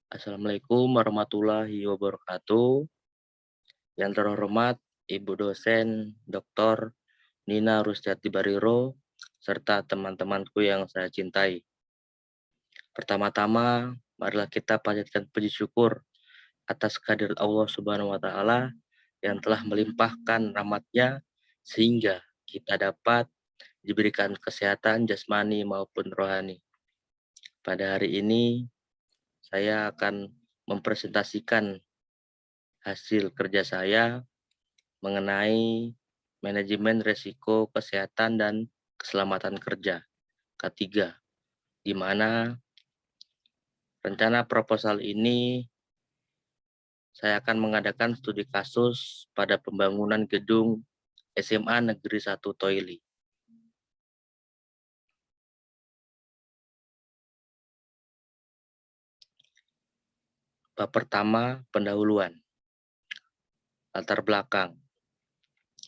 Assalamualaikum warahmatullahi wabarakatuh. Yang terhormat Ibu dosen Dr. Nina Rusdiati Bariro serta teman-temanku yang saya cintai. Pertama-tama, marilah kita panjatkan puji syukur atas kehadirat Allah Subhanahu wa taala yang telah melimpahkan rahmat-Nya sehingga kita dapat diberikan kesehatan jasmani maupun rohani. Pada hari ini saya akan mempresentasikan hasil kerja saya mengenai manajemen risiko kesehatan dan keselamatan kerja K3, di mana rencana proposal ini saya akan mengadakan studi kasus pada pembangunan gedung SMA Negeri 1 Toili. Bab pertama, pendahuluan. Latar belakang.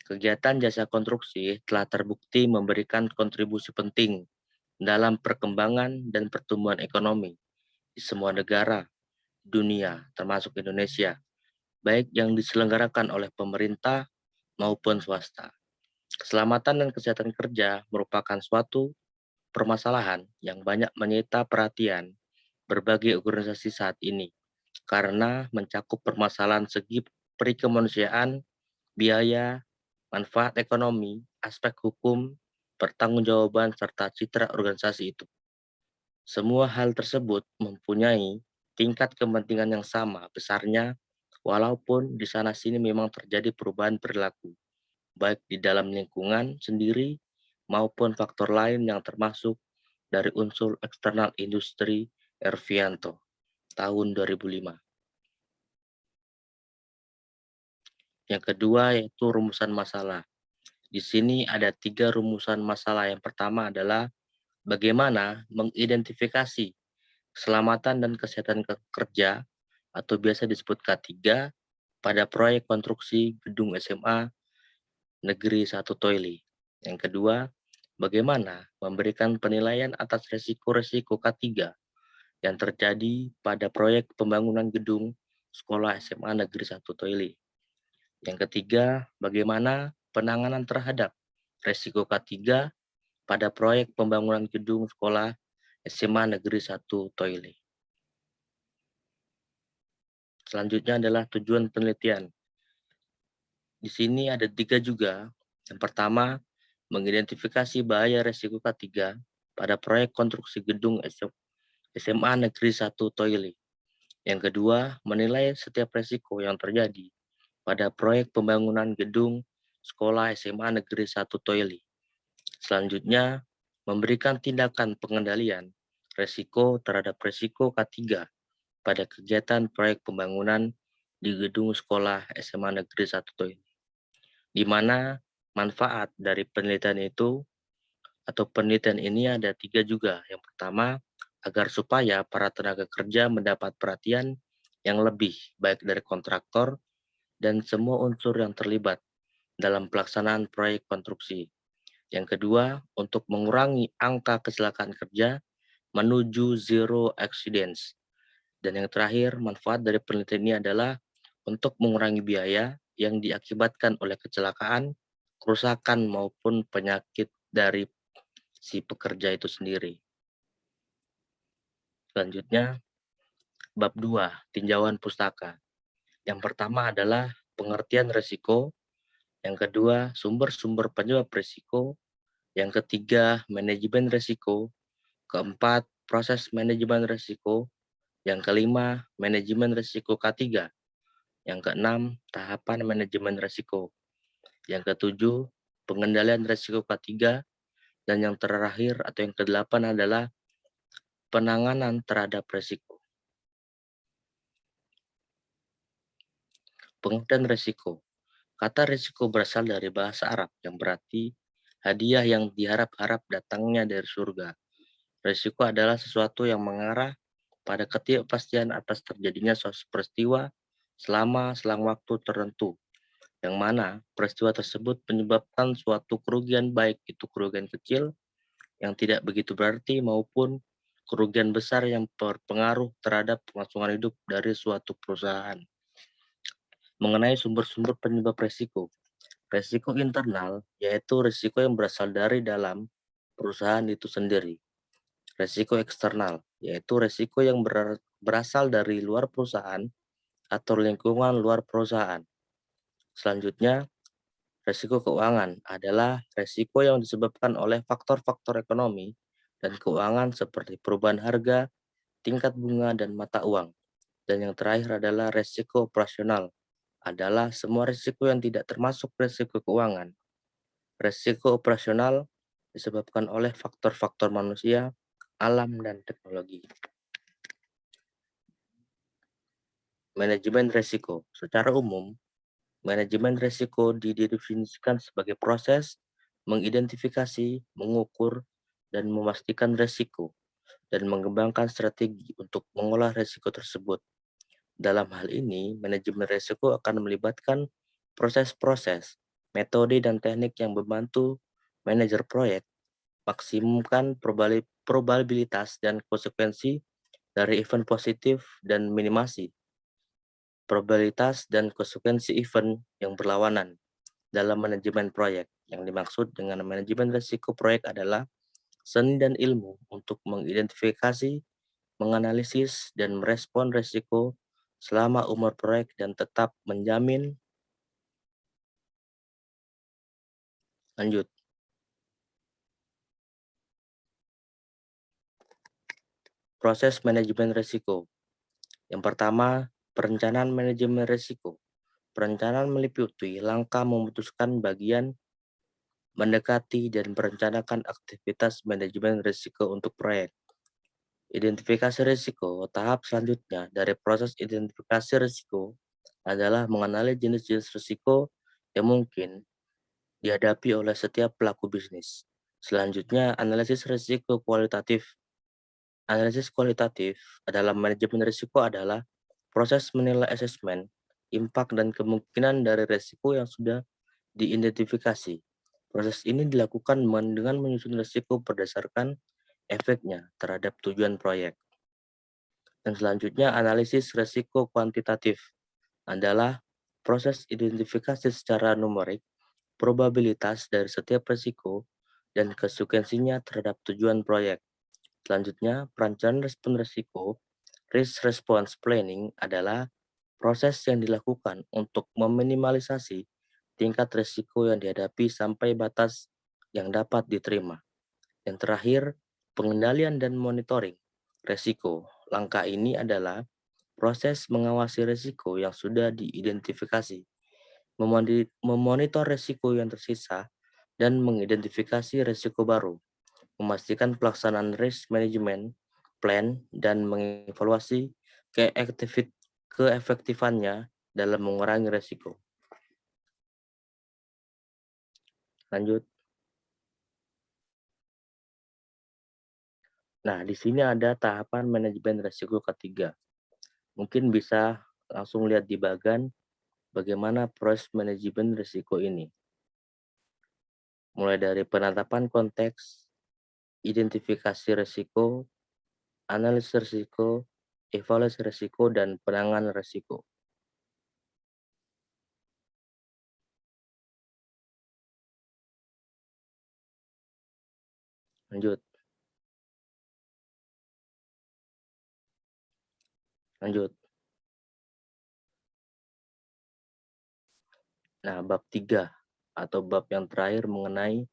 Kegiatan jasa konstruksi telah terbukti memberikan kontribusi penting dalam perkembangan dan pertumbuhan ekonomi di semua negara dunia, termasuk Indonesia, baik yang diselenggarakan oleh pemerintah maupun swasta. Keselamatan dan kesehatan kerja merupakan suatu permasalahan yang banyak menyita perhatian berbagai organisasi saat ini, karena mencakup permasalahan segi perikemanusiaan, biaya, manfaat ekonomi, aspek hukum, pertanggungjawaban, serta citra organisasi itu. Semua hal tersebut mempunyai tingkat kepentingan yang sama besarnya, walaupun di sana-sini memang terjadi perubahan perilaku, baik di dalam lingkungan sendiri maupun faktor lain yang termasuk dari unsur eksternal industri Ervianto tahun 2005. Yang kedua yaitu rumusan masalah. Di sini ada 3 rumusan masalah. Yang pertama adalah bagaimana mengidentifikasi keselamatan dan kesehatan kerja atau biasa disebut K3 pada proyek konstruksi gedung SMA Negeri 1 Toili. Yang kedua, bagaimana memberikan penilaian atas resiko-resiko K3 yang terjadi pada proyek pembangunan gedung sekolah SMA Negeri 1 Toili. Yang ketiga, bagaimana penanganan terhadap resiko K3 pada proyek pembangunan gedung sekolah SMA Negeri 1 Toili. Selanjutnya adalah tujuan penelitian. Di sini ada 3 juga. Yang pertama, mengidentifikasi bahaya resiko K3 pada proyek konstruksi gedung SMA Negeri 1 Toili. Yang kedua, menilai setiap resiko yang terjadi pada proyek pembangunan gedung sekolah SMA Negeri 1 Toili. Selanjutnya, memberikan tindakan pengendalian resiko terhadap resiko K3 pada kegiatan proyek pembangunan di gedung sekolah SMA Negeri 1 Toili, di mana manfaat dari penelitian itu atau penelitian ini ada 3 juga. Yang pertama, agar supaya para tenaga kerja mendapat perhatian yang lebih baik dari kontraktor dan semua unsur yang terlibat dalam pelaksanaan proyek konstruksi. Yang kedua, untuk mengurangi angka kecelakaan kerja menuju zero accidents. Dan yang terakhir, manfaat dari penelitian ini adalah untuk mengurangi biaya yang diakibatkan oleh kecelakaan, kerusakan maupun penyakit dari si pekerja itu sendiri. Selanjutnya, bab 2, tinjauan pustaka. Yang pertama adalah pengertian risiko, yang kedua, sumber-sumber penyebab risiko, yang ketiga, manajemen risiko, keempat, proses manajemen risiko, yang kelima, manajemen risiko K3, yang keenam, tahapan manajemen risiko, yang ketujuh, pengendalian risiko K3, dan yang terakhir atau yang kedelapan adalah penanganan terhadap risiko. Pengertian risiko. Kata risiko berasal dari bahasa Arab yang berarti hadiah yang diharap-harap datangnya dari surga. Risiko adalah sesuatu yang mengarah pada ketidakpastian atas terjadinya suatu peristiwa selama selang waktu tertentu, yang mana peristiwa tersebut menyebabkan suatu kerugian, baik itu kerugian kecil yang tidak begitu berarti maupun kerugian besar yang berpengaruh terhadap kelangsungan hidup dari suatu perusahaan. Mengenai sumber-sumber penyebab resiko. Resiko internal yaitu resiko yang berasal dari dalam perusahaan itu sendiri. Resiko eksternal yaitu resiko yang berasal dari luar perusahaan atau lingkungan luar perusahaan. Selanjutnya, resiko keuangan adalah resiko yang disebabkan oleh faktor-faktor ekonomi dan keuangan seperti perubahan harga, tingkat bunga, dan mata uang. Dan yang terakhir adalah resiko operasional, adalah semua resiko yang tidak termasuk resiko keuangan. Resiko operasional disebabkan oleh faktor-faktor manusia, alam, dan teknologi. Manajemen resiko. Secara umum, manajemen risiko didefinisikan sebagai proses mengidentifikasi, mengukur, dan memastikan risiko, dan mengembangkan strategi untuk mengolah risiko tersebut. Dalam hal ini, manajemen risiko akan melibatkan proses-proses, metode, dan teknik yang membantu manajer proyek maksimumkan probabilitas dan konsekuensi dari event positif dan minimasi probabilitas dan konsekuensi event yang berlawanan dalam manajemen proyek. Yang dimaksud dengan manajemen risiko proyek adalah seni dan ilmu untuk mengidentifikasi, menganalisis, dan merespon risiko selama umur proyek dan tetap menjamin lanjut. Proses manajemen risiko. Yang pertama, perencanaan manajemen risiko. Perencanaan meliputi langkah memutuskan bagian mendekati dan merencanakan aktivitas manajemen risiko untuk proyek. Identifikasi risiko, tahap selanjutnya dari proses identifikasi risiko adalah mengenali jenis-jenis risiko yang mungkin dihadapi oleh setiap pelaku bisnis. Selanjutnya, analisis risiko kualitatif. Analisis kualitatif dalam manajemen risiko adalah proses menilai asesmen, impact, dan kemungkinan dari risiko yang sudah diidentifikasi. Proses ini dilakukan dengan menyusun risiko berdasarkan efeknya terhadap tujuan proyek. Dan selanjutnya, analisis risiko kuantitatif adalah proses identifikasi secara numerik probabilitas dari setiap risiko dan konsekuensinya terhadap tujuan proyek. Selanjutnya, perencanaan respon risiko, risk response planning adalah proses yang dilakukan untuk meminimalisasi tingkat risiko yang dihadapi sampai batas yang dapat diterima. Yang terakhir, pengendalian dan monitoring risiko. Langkah ini adalah proses mengawasi risiko yang sudah diidentifikasi, memonitor risiko yang tersisa, dan mengidentifikasi risiko baru, memastikan pelaksanaan risk management plan, dan mengevaluasi keefektifannya dalam mengurangi risiko. Lanjut. Nah, di sini ada tahapan manajemen risiko ketiga. Mungkin bisa langsung lihat di bagian bagaimana proses manajemen risiko ini. Mulai dari penetapan konteks, identifikasi risiko, analisis risiko, evaluasi risiko, dan penanganan risiko. Lanjut. Lanjut. Nah, bab 3 atau bab yang terakhir mengenai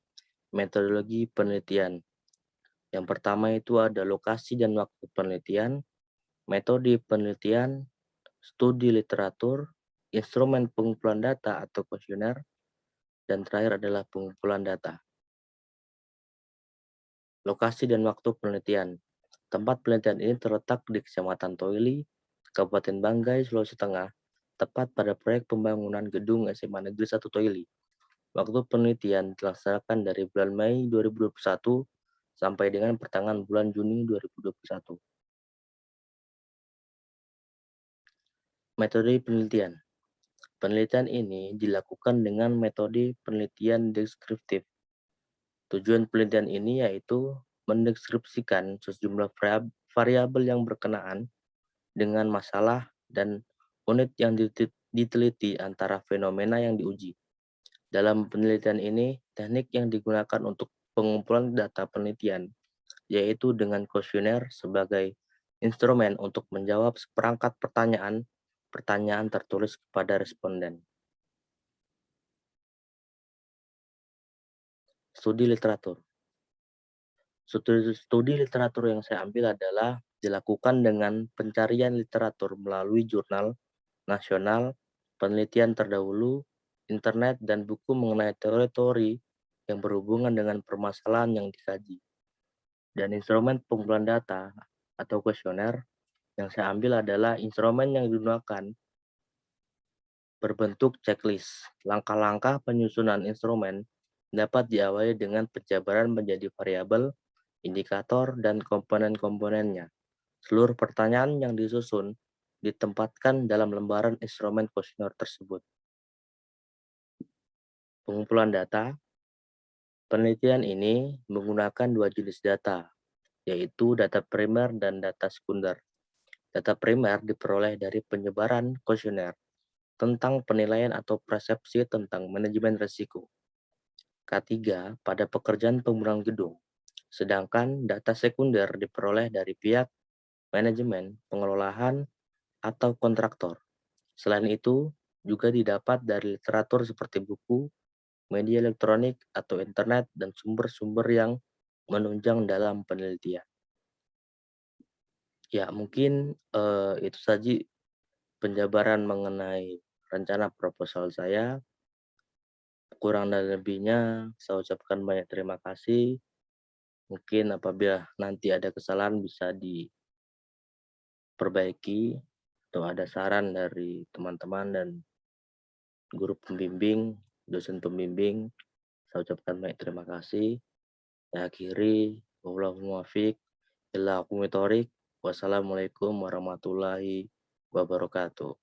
metodologi penelitian. Yang pertama itu ada lokasi dan waktu penelitian, metode penelitian, studi literatur, instrumen pengumpulan data atau kuesioner, dan terakhir adalah pengumpulan data. Lokasi dan waktu penelitian. Tempat penelitian ini terletak di Kecamatan Toili, Kabupaten Banggai, Sulawesi Tengah, tepat pada proyek pembangunan gedung SMA Negeri 1 Toili. Waktu penelitian dilaksanakan dari bulan Mei 2021 sampai dengan pertengahan bulan Juni 2021. Metode penelitian. Penelitian ini dilakukan dengan metode penelitian deskriptif. Tujuan penelitian ini yaitu mendeskripsikan sejumlah variabel yang berkenaan dengan masalah dan unit yang diteliti antara fenomena yang diuji. Dalam penelitian ini, teknik yang digunakan untuk pengumpulan data penelitian, yaitu dengan kuesioner sebagai instrumen untuk menjawab seperangkat pertanyaan tertulis kepada responden. Studi literatur. Studi literatur yang saya ambil adalah dilakukan dengan pencarian literatur melalui jurnal nasional, penelitian terdahulu, internet, dan buku mengenai teori-teori yang berhubungan dengan permasalahan yang dikaji. Dan instrumen pengumpulan data atau kuesioner yang saya ambil adalah instrumen yang digunakan berbentuk checklist. Langkah-langkah penyusunan instrumen dapat diawali dengan penjabaran menjadi variabel, indikator, dan komponen-komponennya. Seluruh pertanyaan yang disusun ditempatkan dalam lembaran instrumen kuesioner tersebut. Pengumpulan data. Penelitian ini menggunakan dua jenis data, yaitu data primer dan data sekunder. Data primer diperoleh dari penyebaran kuesioner tentang penilaian atau persepsi tentang manajemen risiko. K3 pada pekerjaan pembangunan gedung, sedangkan data sekunder diperoleh dari pihak manajemen, pengelolaan, atau kontraktor. Selain itu, juga didapat dari literatur seperti buku, media elektronik, atau internet, dan sumber-sumber yang menunjang dalam penelitian. Ya, mungkin itu saja penjabaran mengenai rencana proposal saya. Kurang dan lebihnya, saya ucapkan banyak terima kasih. Mungkin apabila nanti ada kesalahan bisa diperbaiki atau ada saran dari teman-teman dan guru pembimbing, dosen pembimbing, saya ucapkan banyak terima kasih. Saya akhiri, wallahul muwaffiq, ila aqwamit thoriq. Wassalamualaikum warahmatullahi wabarakatuh.